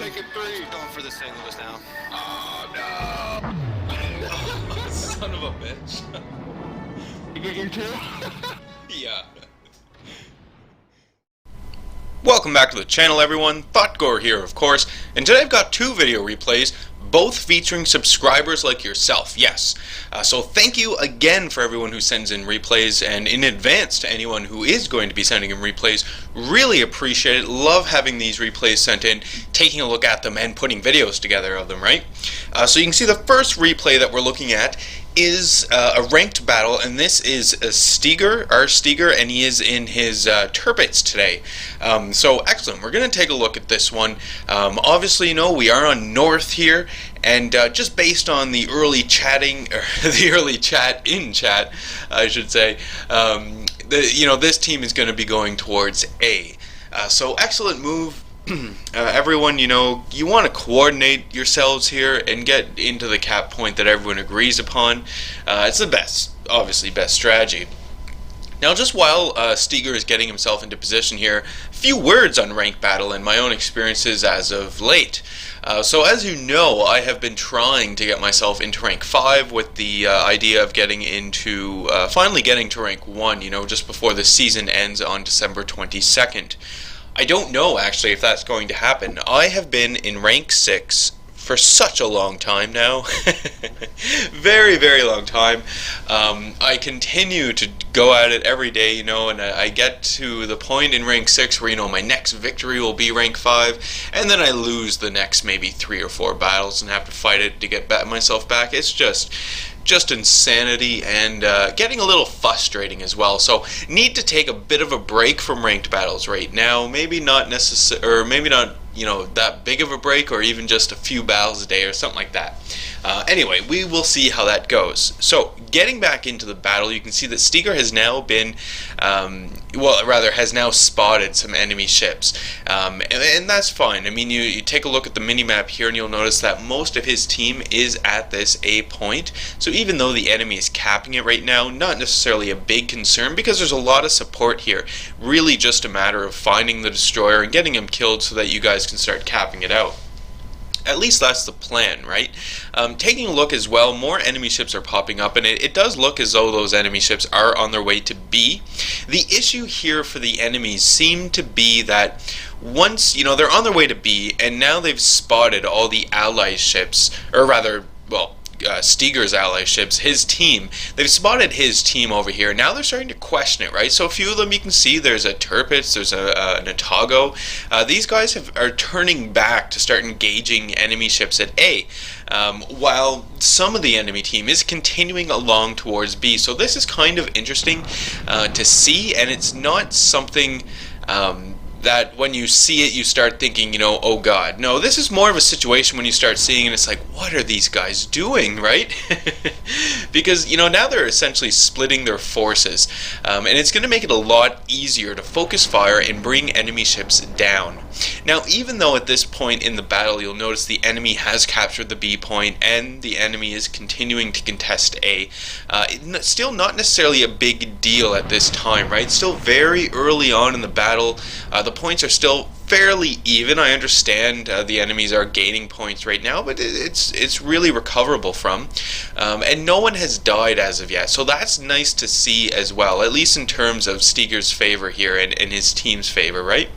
taking three. Going for the St. Louis now. Oh no! Son of a bitch. You get your two? Yeah. Welcome back to the channel, everyone. Thotgor here, of course, and today I've got two video replays, both featuring subscribers like yourself, yes. So thank you again for everyone who sends in replays, and in advance to anyone who is going to be sending in replays. Really appreciate it, love having these replays sent in, taking a look at them, and putting videos together of them, right? So you can see the first replay that we're looking at is a ranked battle, and this is a Steger, our Steger, and he is in his turbits today. So excellent. We're going to take a look at this one. Obviously, you know, we are on North here, and just based on the early chatting, or the early chat in chat, I should say, this team is going to be going towards A. So excellent move. Everyone, you know, you want to coordinate yourselves here and get into the cap point that everyone agrees upon. It's the best, obviously, best strategy. Now, just while Steger is getting himself into position here, a few words on ranked battle and my own experiences as of late. So as you know, I have been trying to get myself into rank 5 with the idea of getting into, finally getting to rank 1, you know, just before the season ends on December 22nd. I don't know, actually, if that's going to happen. I have been in rank 6 for such a long time now. Very, very long time. I continue to go at it every day, you know, and I get to the point in rank 6 where, you know, my next victory will be rank 5, and then I lose the next maybe 3 or 4 battles and have to fight it to get myself back. It's just insanity and getting a little frustrating as well. So need to take a bit of a break from ranked battles right now. Maybe not maybe not, you know, that big of a break, or even just a few battles a day or something like that. Anyway, we will see how that goes. So getting back into the battle, you can see that Steger has now been, has now spotted some enemy ships, and that's fine. I mean, you take a look at the mini-map here and you'll notice that most of his team is at this A point. So even though the enemy is capping it right now, not necessarily a big concern because there's a lot of support here. Really just a matter of finding the destroyer and getting him killed so that you guys can start capping it out. At least that's the plan, right? Taking a look as well, more enemy ships are popping up, and it does look as though those enemy ships are on their way to B. The issue here for the enemies seem to be that once, you know, they're on their way to B, and now they've spotted all the ally ships, or rather, well, Steger's ally ships, his team. They've spotted his team over here. Now they're starting to question it, right? So a few of them you can see, there's a Tirpitz, there's an Thotgor. These guys are turning back to start engaging enemy ships at A, while some of the enemy team is continuing along towards B. So this is kind of interesting to see, and it's not something that when you see it, you start thinking, you know, oh God. No, this is more of a situation when you start seeing it, it's like, what are these guys doing, right? Because, you know, now they're essentially splitting their forces, and it's going to make it a lot easier to focus fire and bring enemy ships down. Now, even though at this point in the battle, you'll notice the enemy has captured the B point, and the enemy is continuing to contest A, still not necessarily a big deal at this time, right? Still very early on in the battle. The points are still fairly even. I understand the enemies are gaining points right now, but it's really recoverable from, and no one has died as of yet, so that's nice to see as well, at least in terms of Steger's favor here and his team's favor, right?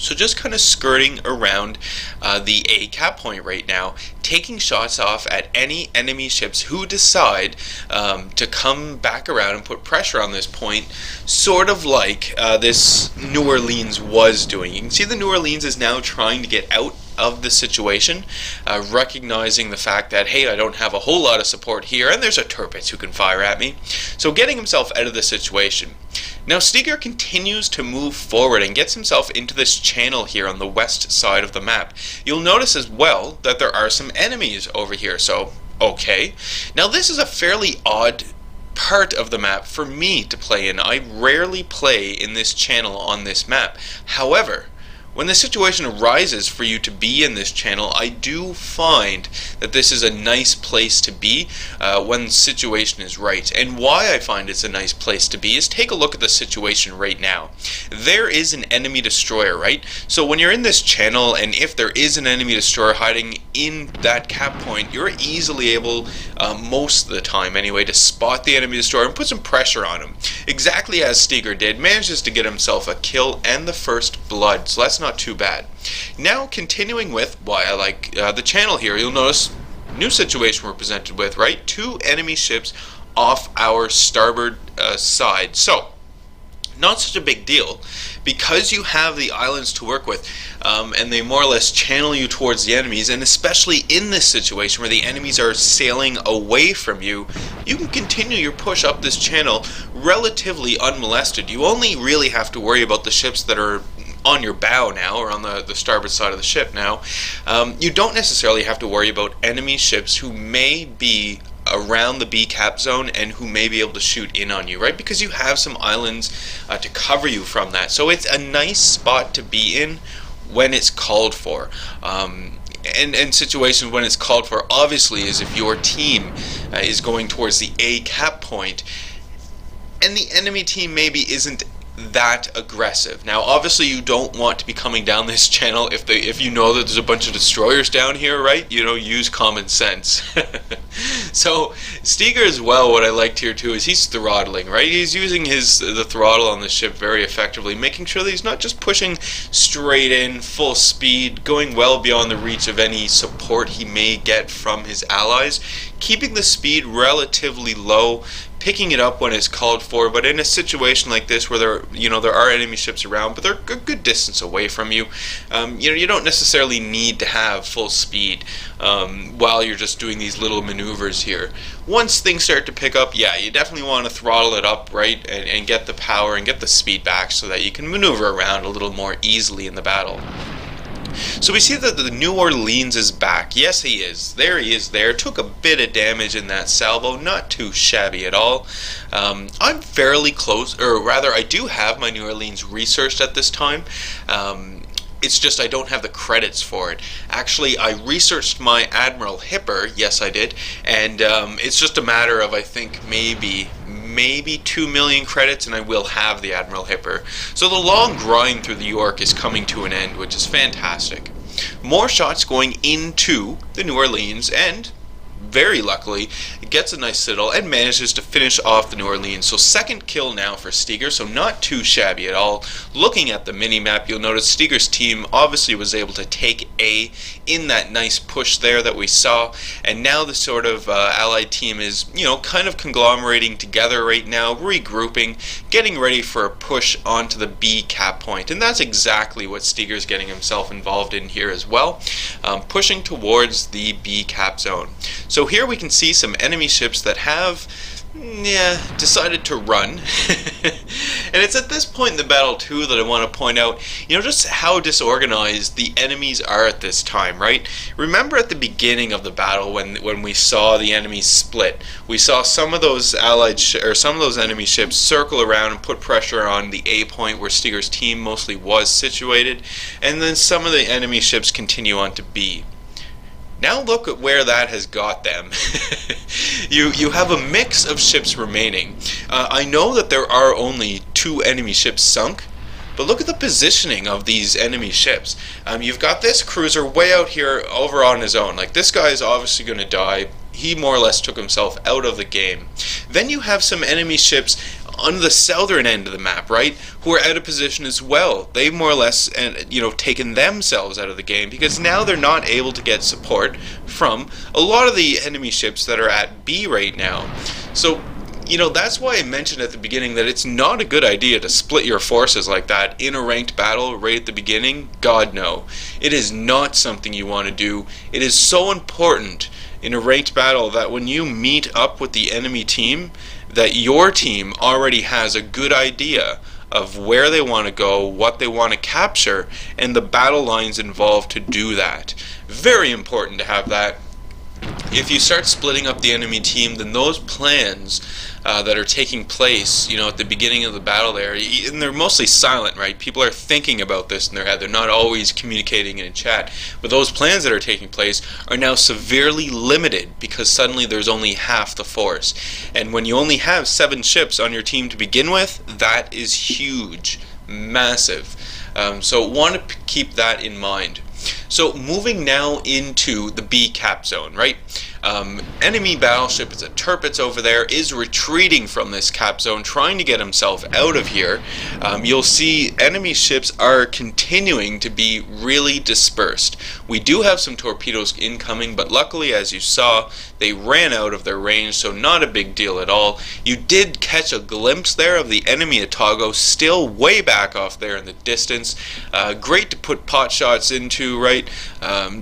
So just kind of skirting around the A cap point right now, taking shots off at any enemy ships who decide to come back around and put pressure on this point, sort of like this New Orleans was doing. You can see the New Orleans is now trying to get out of the situation, recognizing the fact that, hey, I don't have a whole lot of support here, and there's a Tirpitz who can fire at me. So getting himself out of the situation. Now Steger continues to move forward and gets himself into this channel here on the west side of the map. You'll notice as well that there are some enemies over here, so okay. Now this is a fairly odd part of the map for me to play in. I rarely play in this channel on this map. However, when the situation arises for you to be in this channel, I do find that this is a nice place to be when the situation is right. And why I find it's a nice place to be is take a look at the situation right now. There is an enemy destroyer, right? So when you're in this channel, and if there is an enemy destroyer hiding in that cap point, you're easily able, most of the time anyway, to spot the enemy destroyer and put some pressure on him. Exactly as Thotgor did, manages to get himself a kill and the first blood, so that's not too bad. Now continuing with why I like the channel here, you'll notice new situation we're presented with, right? 2 enemy ships off our starboard side. So not such a big deal because you have the islands to work with, and they more or less channel you towards the enemies. And especially in this situation where the enemies are sailing away from you, you can continue your push up this channel relatively unmolested. You only really have to worry about the ships that are on your bow now, or on the starboard side of the ship now. You don't necessarily have to worry about enemy ships who may be around the B cap zone and who may be able to shoot in on you, right? Because you have some islands to cover you from that. So it's a nice spot to be in when it's called for. And situations when it's called for, obviously, is if your team is going towards the A cap point and the enemy team maybe isn't that aggressive. Now obviously you don't want to be coming down this channel if you know that there's a bunch of destroyers down here, right? You know, use common sense. So Thotgor as well, what I liked here too is he's throttling, right? He's using the throttle on the ship very effectively, making sure that he's not just pushing straight in full speed, going well beyond the reach of any support he may get from his allies, keeping the speed relatively low, picking it up when it's called for. But in a situation like this where there are enemy ships around, but they're a good distance away from you, you don't necessarily need to have full speed while you're just doing these little maneuvers here. Once things start to pick up, yeah, you definitely want to throttle it up, right, and get the power and get the speed back so that you can maneuver around a little more easily in the battle. So we see that the New Orleans is back. Yes, he is. There he is there. Took a bit of damage in that salvo. Not too shabby at all. I'm fairly close, or rather I do have my New Orleans researched at this time. It's just I don't have the credits for it. Actually, I researched my Admiral Hipper. Yes, I did. And it's just a matter of, I think, maybe 2 million credits and I will have the Admiral Hipper. So the long grind through the York is coming to an end, which is fantastic. More shots going into the New Orleans, and very luckily it gets a nice citadel and manages to finish off the New Orleans. So second kill now for Thotgor, so not too shabby at all. Looking at the mini-map, you'll notice Thotgor's team obviously was able to take A in that nice push there that we saw, and now the sort of allied team is, kind of conglomerating together right now, regrouping, getting ready for a push onto the B cap point. And that's exactly what Thotgor's getting himself involved in here as well, pushing towards the B cap zone. So here we can see some enemy ships that have decided to run. And it's at this point in the battle too that I want to point out, just how disorganized the enemies are at this time, right? Remember at the beginning of the battle when we saw the enemies split, we saw some of those some of those enemy ships circle around and put pressure on the A point where Thotgor's team mostly was situated, and then some of the enemy ships continue on to B. Now look at where that has got them. You have a mix of ships remaining. I know that there are only 2 enemy ships sunk, but look at the positioning of these enemy ships. You've got this cruiser way out here over on his own. Like, this guy is obviously going to die. He more or less took himself out of the game. Then you have some enemy ships on the southern end of the map, right, who are out of position as well. They've more or less, taken themselves out of the game because now they're not able to get support from a lot of the enemy ships that are at B right now. So, that's why I mentioned at the beginning that it's not a good idea to split your forces like that in a ranked battle right at the beginning. God, no. It is not something you want to do. It is so important in a ranked battle that when you meet up with the enemy team, that your team already has a good idea of where they want to go, what they want to capture, and the battle lines involved to do that. Very important to have that. if you start splitting up the enemy team, then those plans that are taking place, at the beginning of the battle there, and they're mostly silent, right? People are thinking about this in their head. They're not always communicating in a chat. But those plans that are taking place are now severely limited because suddenly there's only half the force. And when you only have 7 ships on your team to begin with, that is huge, massive. So want to keep that in mind. So moving now into the B cap zone, right? Enemy battleship is a Tirpitz over there, is retreating from this cap zone, trying to get himself out of here. You'll see enemy ships are continuing to be really dispersed. We do have some torpedoes incoming, but luckily, as you saw, they ran out of their range, so not a big deal at all. You did catch a glimpse there of the enemy at Thotgor, still way back off there in the distance. Great to put pot shots into, right?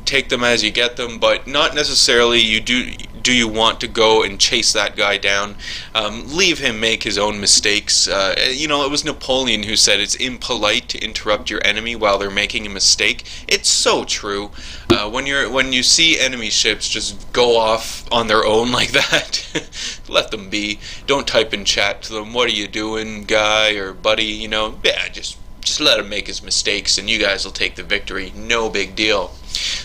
Take them as you get them, but not necessarily do you want to go and chase that guy down. Leave him make his own mistakes. It was Napoleon who said it's impolite to interrupt your enemy while they're making a mistake. It's so true. When you see enemy ships just go off on their own like that, let them be. Don't type in chat to them, "What are you doing, guy or buddy?" Just let him make his mistakes and you guys will take the victory. No big deal.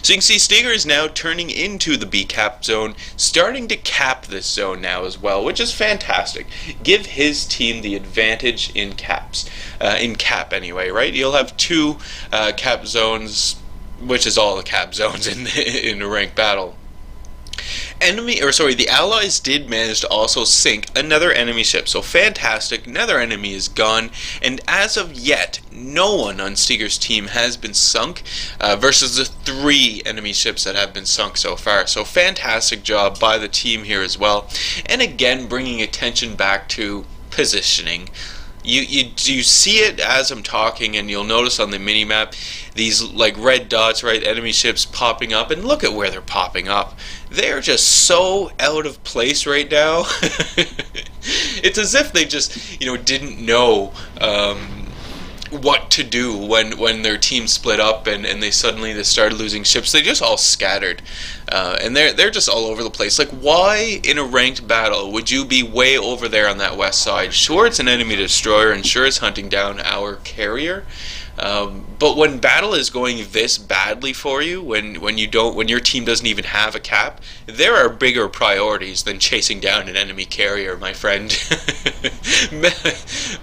So you can see Thotgor is now turning into the B cap zone, starting to cap this zone now as well, which is fantastic. Give his team the advantage in caps, in cap anyway, right? You'll have 2 cap zones, which is all the cap zones in a ranked battle. The Allies did manage to also sink another enemy ship, so fantastic. Another enemy is gone, and as of yet, no one on Thotgor's team has been sunk versus the 3 enemy ships that have been sunk so far. So fantastic job by the team here as well, and again bringing attention back to positioning. You see it as I'm talking, and you'll notice on the mini-map these like red dots, right? Enemy ships popping up, and look at where they're popping up. They're just so out of place right now. It's as if they just didn't know what to do when their team split up and they started losing ships. They just all scattered, and they're just all over the place. Like, why in a ranked battle would you be way over there on that west side? Sure, it's an enemy destroyer, and sure, it's hunting down our carrier. But when battle is going this badly for you, when your team doesn't even have a cap, there are bigger priorities than chasing down an enemy carrier, my friend.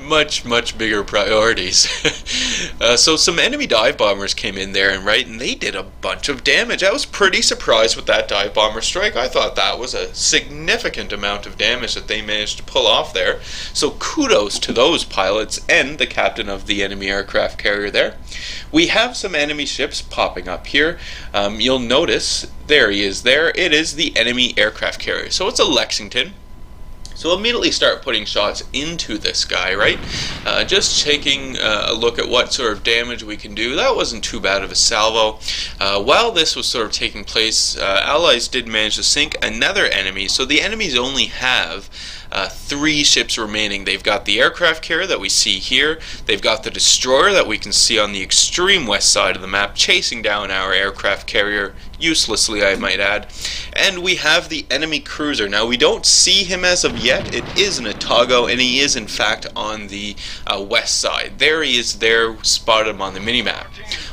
much bigger priorities. So some enemy dive bombers came in there, and they did a bunch of damage. I was pretty surprised with that dive bomber strike. I thought that was a significant amount of damage that they managed to pull off there. So kudos to those pilots and the captain of the enemy aircraft carrier there. We have some enemy ships popping up here. You'll notice, there he is there. It is the enemy aircraft carrier. So it's a Lexington. So we'll immediately start putting shots into this guy, right? Just taking a look at what sort of damage we can do. That wasn't too bad of a salvo. While this was sort of taking place, Allies did manage to sink another enemy. So the enemies only have 3 ships remaining. They've got the aircraft carrier that we see here. They've got the destroyer that we can see on the extreme west side of the map, chasing down our aircraft carrier, uselessly I might add. And we have the enemy cruiser. Now we don't see him as of yet. It is an Thotgor, and he is in fact on the west side. There he is there, spotted him on the minimap.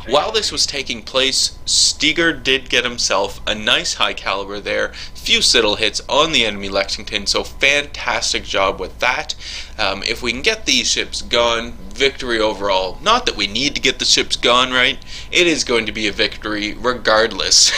While this was taking place, Thotgor did get himself a nice high caliber there. Few citadel hits on the enemy Lexington, so fantastic job with that. If we can get these ships gone, victory overall. Not that we need to get the ships gone, right? It is going to be a victory regardless.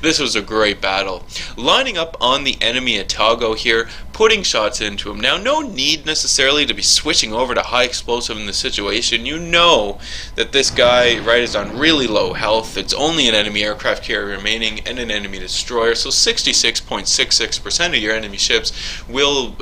This was a great battle. Lining up on the enemy at Thotgor here, putting shots into him. Now, no need necessarily to be switching over to high explosive in this situation. You know that this guy, right, is on really low health. It's only an enemy aircraft carrier remaining and an enemy destroyer, so 66.66% of your enemy ships will,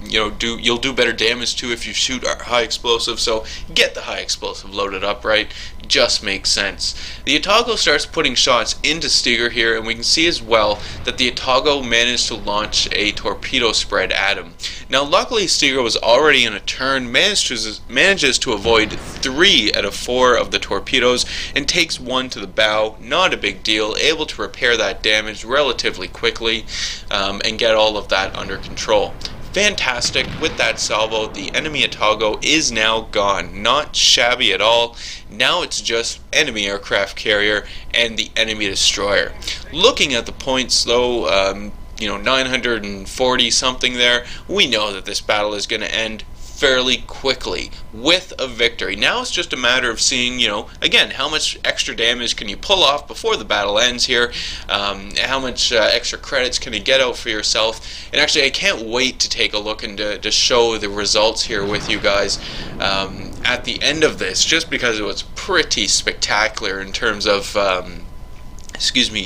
you'll do better damage to if you shoot high explosive. So get the high explosive loaded up, right? Just makes sense. The Thotgor starts putting shots into Thotgor here, and we can see as well that the Thotgor managed to launch a torpedo spray spread at him. Now luckily Thotgor was already in a turn, manages to avoid 3 out of 4 of the torpedoes and takes 1 to the bow. Not a big deal, able to repair that damage relatively quickly and get all of that under control. Fantastic. With that salvo, the enemy at Thotgor is now gone. Not shabby at all. Now it's just enemy aircraft carrier and the enemy destroyer. Looking at the points though, 940 something there, we know that this battle is going to end fairly quickly with a victory. Now it's just a matter of seeing, again, how much extra damage can you pull off before the battle ends here, how much extra credits can you get out for yourself, and actually I can't wait to take a look and to show the results here with you guys at the end of this, just because it was pretty spectacular in terms of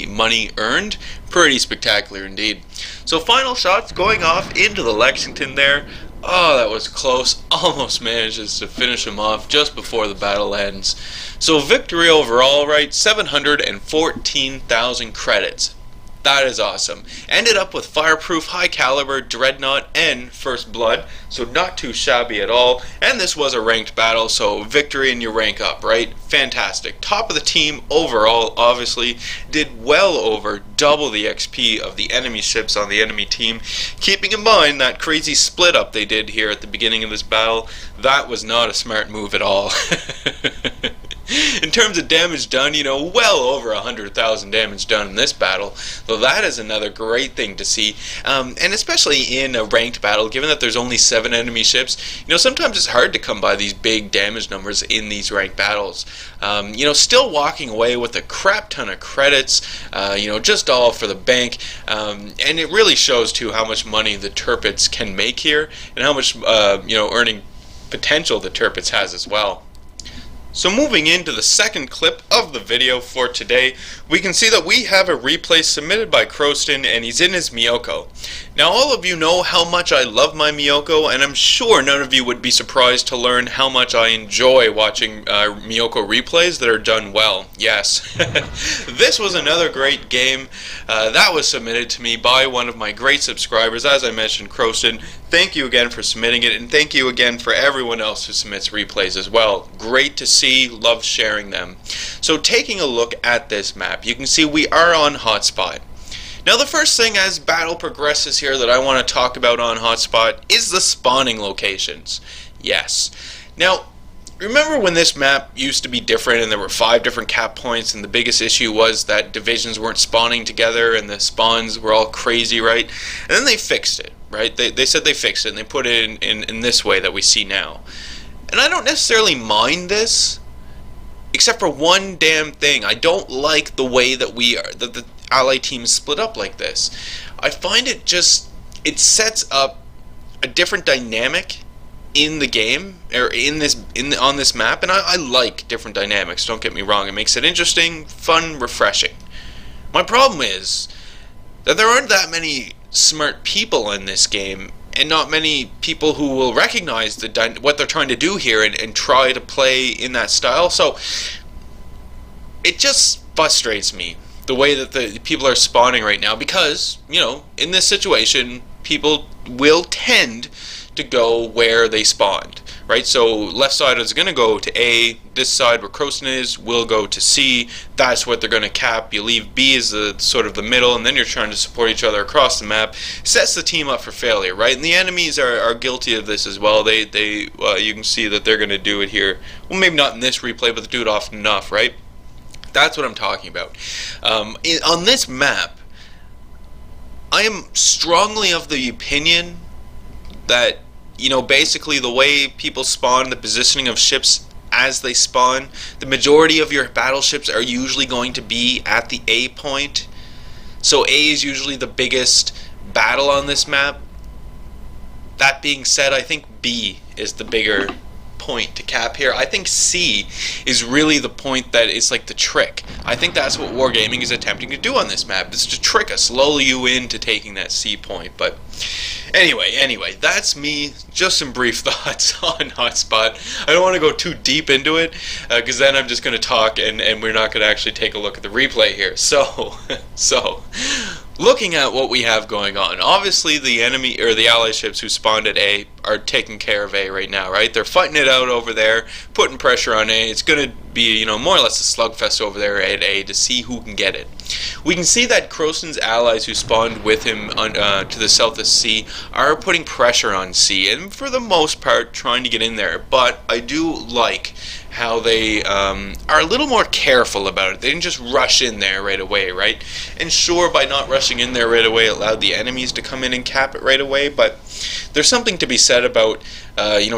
money earned. Pretty spectacular indeed. So final shots going off into the Lexington there. Oh, that was close. Almost manages to finish him off just before the battle ends. So victory overall, right? 714,000 credits. That is awesome. Ended up with Fireproof, High Caliber, Dreadnought, and First Blood, so not too shabby at all. And this was a ranked battle, so victory and you rank up, right? Fantastic. Top of the team overall, obviously, did well over double the XP of the enemy ships on the enemy team. Keeping in mind that crazy split up they did here at the beginning of this battle, that was not a smart move at all. In terms of damage done, well over 100,000 damage done in this battle. So that is another great thing to see. And especially in a ranked battle, given that there's only 7 enemy ships, sometimes it's hard to come by these big damage numbers in these ranked battles. Still walking away with a crap ton of credits, just all for the bank. And it really shows, too, how much money the Tirpitz can make here and how much, earning potential the Tirpitz has as well. So moving into the second clip of the video for today, we can see that we have a replay submitted by Croston, and he's in his Miyoko. Now all of you know how much I love my Miyoko, and I'm sure none of you would be surprised to learn how much I enjoy watching Miyoko replays that are done well. Yes, this was another great game that was submitted to me by one of my great subscribers, as I mentioned, Croston. Thank you again for submitting it, and thank you again for everyone else who submits replays as well. Great to see, love sharing them. So taking a look at this map, you can see we are on Hotspot. Now the first thing as battle progresses here that I want to talk about on Hotspot is the spawning locations. Yes. Now, remember when this map used to be different and there were 5 different cap points, and the biggest issue was that divisions weren't spawning together and the spawns were all crazy, right? And then they fixed it, right? They said they fixed it and they put it in this way that we see now. And I don't necessarily mind this, except for one damn thing. I don't like the way that the Allied teams split up like this. I find it sets up a different dynamic in the game, or on this map, and I like different dynamics, don't get me wrong. It makes it interesting, fun, refreshing. My problem is that there aren't that many smart people in this game, and not many people who will recognize what they're trying to do here and try to play in that style. So it just frustrates me the way that the people are spawning right now, because in this situation people will tend to go where they spawned, right? So left side is going to go to A, this side where Croston is will go to C. That's what they're going to cap. You leave B as the sort of the middle, and then you're trying to support each other across the map. Sets the team up for failure, right? And the enemies are guilty of this as well. You can see that they're going to do it here. Well, maybe not in this replay, but they do it often enough, right? That's what I'm talking about. On this map, I am strongly of the opinion that, basically the way people spawn, the positioning of ships as they spawn, the majority of your battleships are usually going to be at the A point. So A is usually the biggest battle on this map. That being said, I think B is the bigger point to cap here. I think C is really the point that is like the trick. I think that's what Wargaming is attempting to do on this map. It's to trick us, lull you into taking that C point. But anyway, that's me. Just some brief thoughts on Hotspot. I don't want to go too deep into it, because then I'm just going to talk and we're not going to actually take a look at the replay here. So Looking at what we have going on, obviously the enemy or the ally ships who spawned at A are taking care of A right now, right? They're fighting it out over there, putting pressure on A. It's going to be, more or less a slugfest over there at A to see who can get it. We can see that Crosson's allies who spawned with him to the south of C are putting pressure on C, and for the most part trying to get in there. But I do like how they are a little more careful about it. They didn't just rush in there right away, right? And sure, by not rushing in there right away, it allowed the enemies to come in and cap it right away, but there's something to be said about,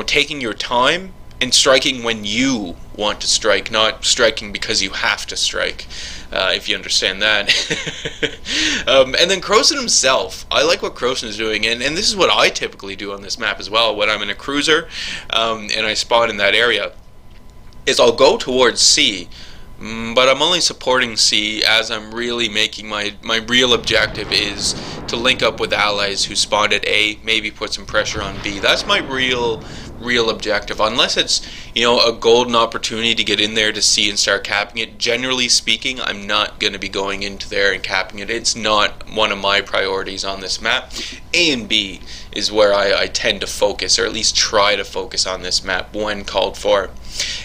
taking your time and striking when you want to strike, not striking because you have to strike, if you understand that. And then Crosson himself, I like what Crosson is doing, and this is what I typically do on this map as well when I'm in a cruiser and I spawn in that area, is I'll go towards C, but I'm only supporting C as I'm really making my real objective is to link up with allies who spawned at A, maybe put some pressure on B. That's my real objective, unless it's a golden opportunity to get in there to C and start capping it. Generally speaking, I'm not going to be going into there and capping it. It's not one of my priorities on this map. A and B is where I tend to focus, or at least try to focus on this map when called for.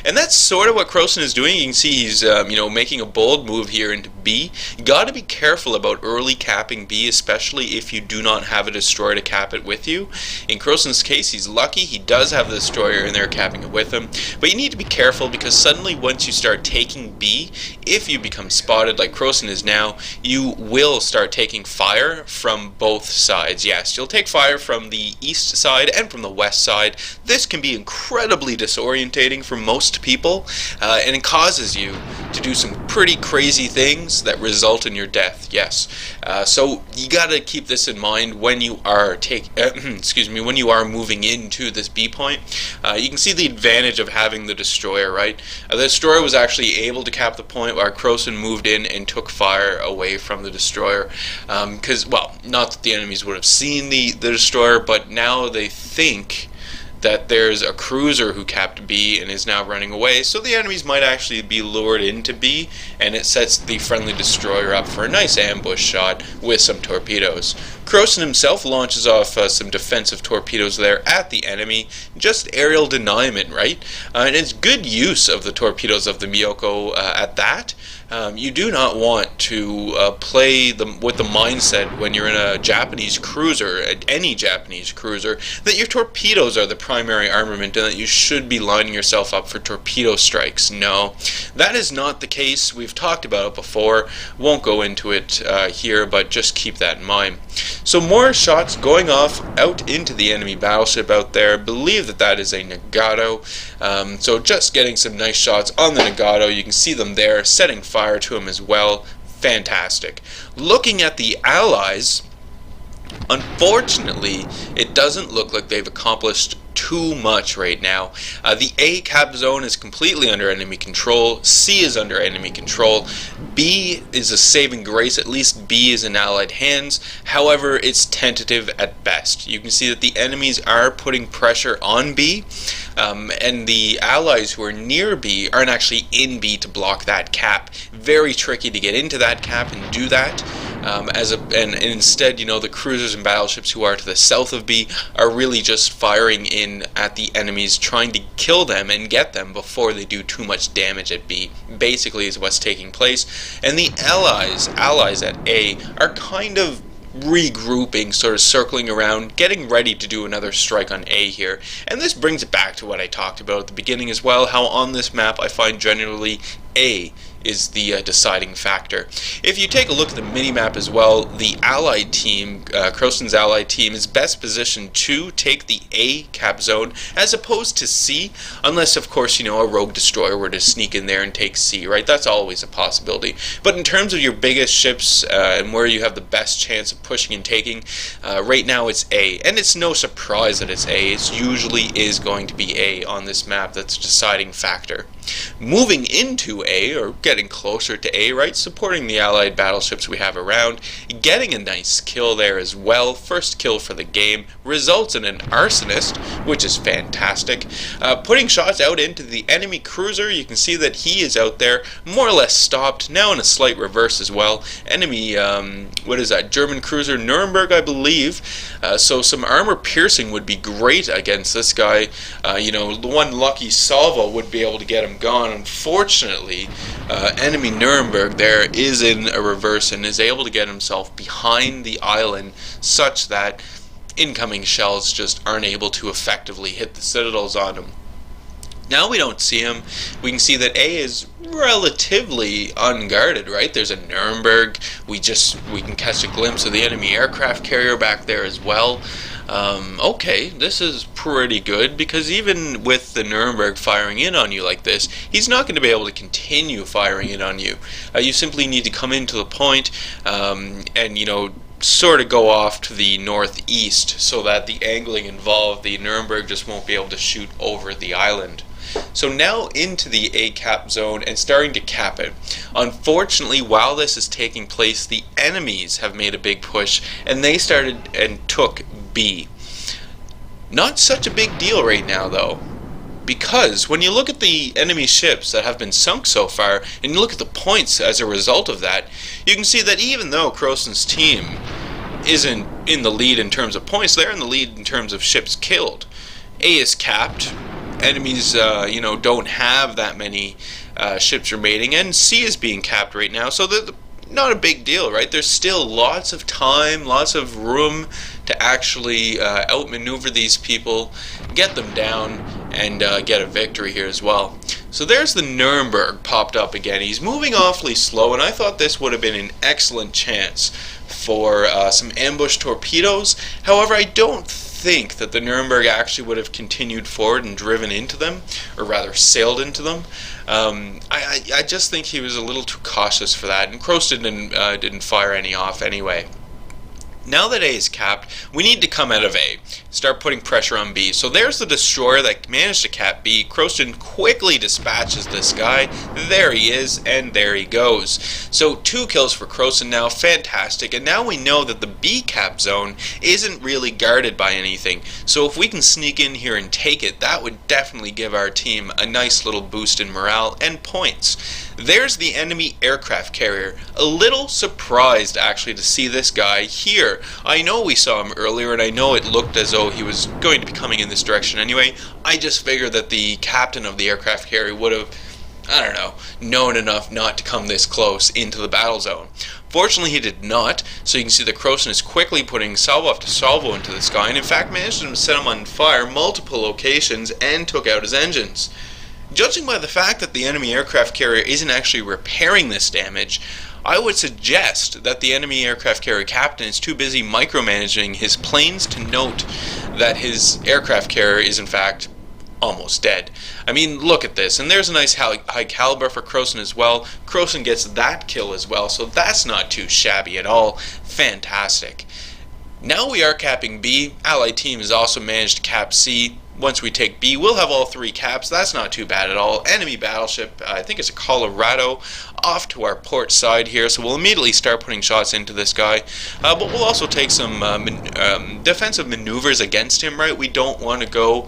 And that's sort of what Crosson is doing. You can see he's making a bold move here into B. You got to be careful about early capping B, especially if you do not have a destroyer to cap it with you. In Crosson's case, he's lucky. He does have the destroyer in there capping it with him. But you need to be careful, because suddenly once you start taking B, if you become spotted like Crosson is now, you will start taking fire from both sides. Yes, you'll take fire from the east side and from the west side. This can be incredibly disorientating for most people, and it causes you to do some pretty crazy things that result in your death. Yes, so you got to keep this in mind when you are when you are moving into this B point. You can see the advantage of having the destroyer, right? The destroyer was actually able to cap the point while Crosson moved in and took fire away from the destroyer, because, well, not that the enemies would have seen the destroyer, but now they think that there's a cruiser who capped B and is now running away, so the enemies might actually be lured into B, and it sets the friendly destroyer up for a nice ambush shot with some torpedoes. Crosson himself launches off some defensive torpedoes there at the enemy, just aerial deniement, right? And it's good use of the torpedoes of the Miyoko at that. You do not want to play with the mindset when you're in a Japanese cruiser, any Japanese cruiser, that your torpedoes are the primary armament and that you should be lining yourself up for torpedo strikes. No, that is not the case. We've talked about it before. Won't go into it here, but just keep that in mind. So more shots going off out into the enemy battleship out there. Believe that is a Nagato. So just getting some nice shots on the Nagato. You can see them there, setting fire to him as well. Fantastic. Looking at the allies, unfortunately, it doesn't look like they've accomplished too much right now. The A cap zone is completely under enemy control. C is under enemy control. B is a saving grace. At least B is in allied hands. However, it's tentative at best. You can see that the enemies are putting pressure on B, and the allies who are near B aren't actually in B to block that cap. Very tricky to get into that cap and do that. And instead, the cruisers and battleships who are to the south of B are really just firing in at the enemies, trying to kill them and get them before they do too much damage at B, basically is what's taking place. And the allies at A are kind of regrouping, sort of circling around, getting ready to do another strike on A here. And this brings it back to what I talked about at the beginning as well, how on this map I find generally A is the deciding factor. If you take a look at the mini-map as well, the allied team, Crosson's allied team, is best positioned to take the A cap zone as opposed to C, unless of course a rogue destroyer were to sneak in there and take C, right? That's always a possibility. But in terms of your biggest ships and where you have the best chance of pushing and taking, right now it's A, and it's no surprise that it's A. It usually is going to be A on this map. That's a deciding factor. Moving into A, or getting closer to A, right, supporting the allied battleships we have around, getting a nice kill there as well. First kill for the game, results in an arsonist, which is fantastic. Putting shots out into the enemy cruiser, you can see that he is out there, more or less stopped, now in a slight reverse as well. Enemy, what is that, German cruiser Nuremberg, I believe. So some armor piercing would be great against this guy. The one lucky salvo would be able to get him gone. Unfortunately, enemy Nuremberg there is in a reverse and is able to get himself behind the island such that incoming shells just aren't able to effectively hit the citadels on him. Now we don't see him. We can see that A is relatively unguarded, right? There's a Nuremberg. We can catch a glimpse of the enemy aircraft carrier back there as well. Okay, this is pretty good, because even with the Nuremberg firing in on you like this, he's not going to be able to continue firing in on you. You simply need to come into the point and, sort of go off to the northeast so that the angling involved, the Nuremberg just won't be able to shoot over the island. So now into the A cap zone and starting to cap it. Unfortunately, while this is taking place, the enemies have made a big push and they started and took B. Not such a big deal right now though, because when you look at the enemy ships that have been sunk so far and you look at the points as a result of that, you can see that even though Croson's team isn't in the lead in terms of points, they're in the lead in terms of ships killed. A is capped. Enemies, don't have that many ships remaining, and C is being capped right now, so not a big deal, right? There's still lots of time, lots of room to actually outmaneuver these people, get them down, and get a victory here as well. So there's the Nuremberg popped up again. He's moving awfully slow, and I thought this would have been an excellent chance for some ambush torpedoes. However, I don't think that the Nuremberg actually would have continued forward and driven into them, or rather sailed into them. I just think he was a little too cautious for that, and Croson didn't fire any off anyway. Now that A is capped, we need to come out of A, start putting pressure on B. So there's the destroyer that managed to cap B. Croson quickly dispatches this guy. There he is, and there he goes. So 2 kills for Croson now, fantastic. And now we know that the B cap zone isn't really guarded by anything. So if we can sneak in here and take it, that would definitely give our team a nice little boost in morale and points. There's the enemy aircraft carrier. A little surprised actually to see this guy here. I know we saw him earlier, and I know it looked as though he was going to be coming in this direction anyway. I just figured that the captain of the aircraft carrier would have, known enough not to come this close into the battle zone. Fortunately, he did not, so you can see that Croson is quickly putting salvo after salvo into this guy, and in fact managed to set him on fire multiple locations and took out his engines. Judging by the fact that the enemy aircraft carrier isn't actually repairing this damage, I would suggest that the enemy aircraft carrier captain is too busy micromanaging his planes to note that his aircraft carrier is in fact almost dead. I mean, look at this, and there's a nice high caliber for Croson as well. Croson gets that kill as well, so that's not too shabby at all. Fantastic. Now we are capping B. Allied team has also managed to cap C. Once we take B, we'll have all 3 caps. That's not too bad at all. Enemy battleship, I think it's a Colorado, off to our port side here, so we'll immediately start putting shots into this guy. But we'll also take some defensive maneuvers against him, right? We don't want to go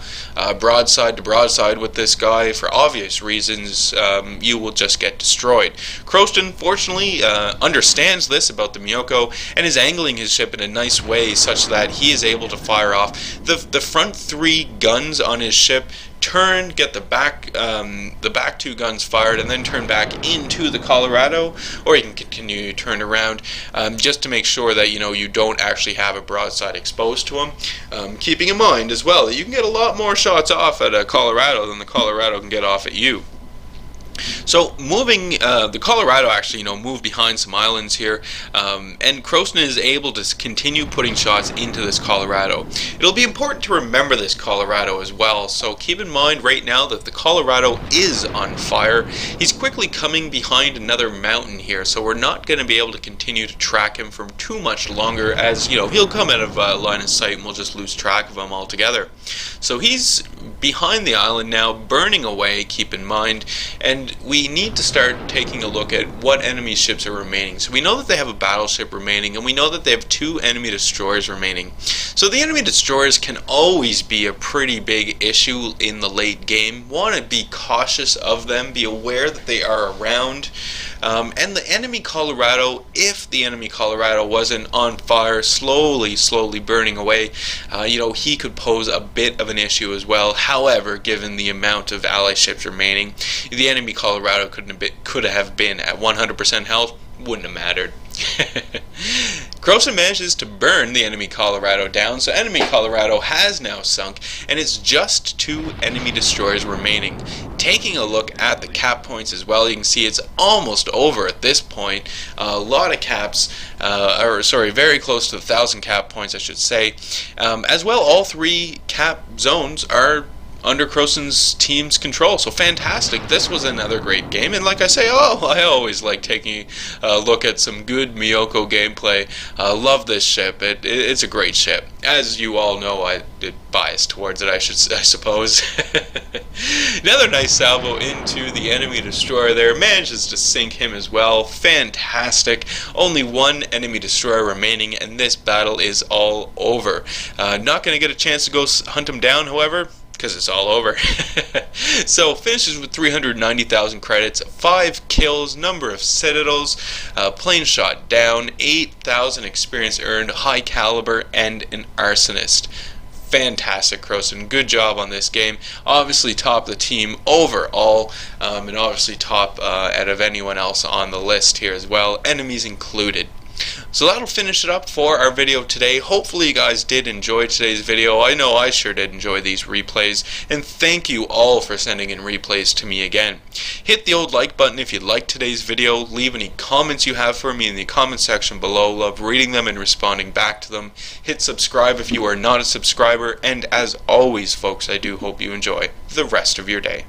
broadside to broadside with this guy for obvious reasons. You will just get destroyed. Croson, fortunately, understands this about the Miyoko and is angling his ship in a nice way such that he is able to fire off the front 3 guns on his ship, turn, get the back 2 guns fired, and then turn back into the Colorado, or you can continue to turn around just to make sure that you don't actually have a broadside exposed to him. Keeping in mind as well that you can get a lot more shots off at a Colorado than the Colorado can get off at you. So moving, the Colorado actually, moved behind some islands here, and Croson is able to continue putting shots into this Colorado. It'll be important to remember this Colorado as well, so keep in mind right now that the Colorado is on fire. He's quickly coming behind another mountain here, so we're not going to be able to continue to track him for too much longer, as, he'll come out of line of sight and we'll just lose track of him altogether. So he's behind the island now, burning away, keep in mind, and we we need to start taking a look at what enemy ships are remaining. So we know that they have a battleship remaining, and we know that they have 2 enemy destroyers remaining. So the enemy destroyers can always be a pretty big issue in the late game. Want to be cautious of them, be aware that they are around. And the enemy Colorado, if the enemy Colorado wasn't on fire, slowly burning away, he could pose a bit of an issue as well. However, given the amount of ally ships remaining, the enemy Colorado could have been at 100% health, wouldn't have mattered. Croson manages to burn the enemy Colorado down, so enemy Colorado has now sunk, and it's just 2 enemy destroyers remaining. Taking a look at the cap points as well, you can see it's almost over at this point. A lot of caps, very close to 1,000 cap points, I should say. As well, all 3 cap zones are under Croson's team's control, so fantastic. This was another great game, and like I say, I always like taking a look at some good Miyoko gameplay. Love this ship. It's a great ship. As you all know, I'm biased towards it, I suppose. Another nice salvo into the enemy destroyer there, manages to sink him as well. Fantastic. Only 1 enemy destroyer remaining, and this battle is all over. Not going to get a chance to go hunt him down, however, because it's all over. So finishes with 390,000 credits, 5 kills, number of citadels, plane shot down, 8,000 experience earned, high caliber, and an arsonist. Fantastic, Croson. Good job on this game. Obviously top the team overall, and obviously top out of anyone else on the list here as well, enemies included. So that'll finish it up for our video today. Hopefully you guys did enjoy today's video. I know I sure did enjoy these replays, and thank you all for sending in replays to me again. Hit the old like button if you liked today's video. Leave any comments you have for me in the comment section below. Love reading them and responding back to them. Hit subscribe if you are not a subscriber, and as always folks, I do hope you enjoy the rest of your day.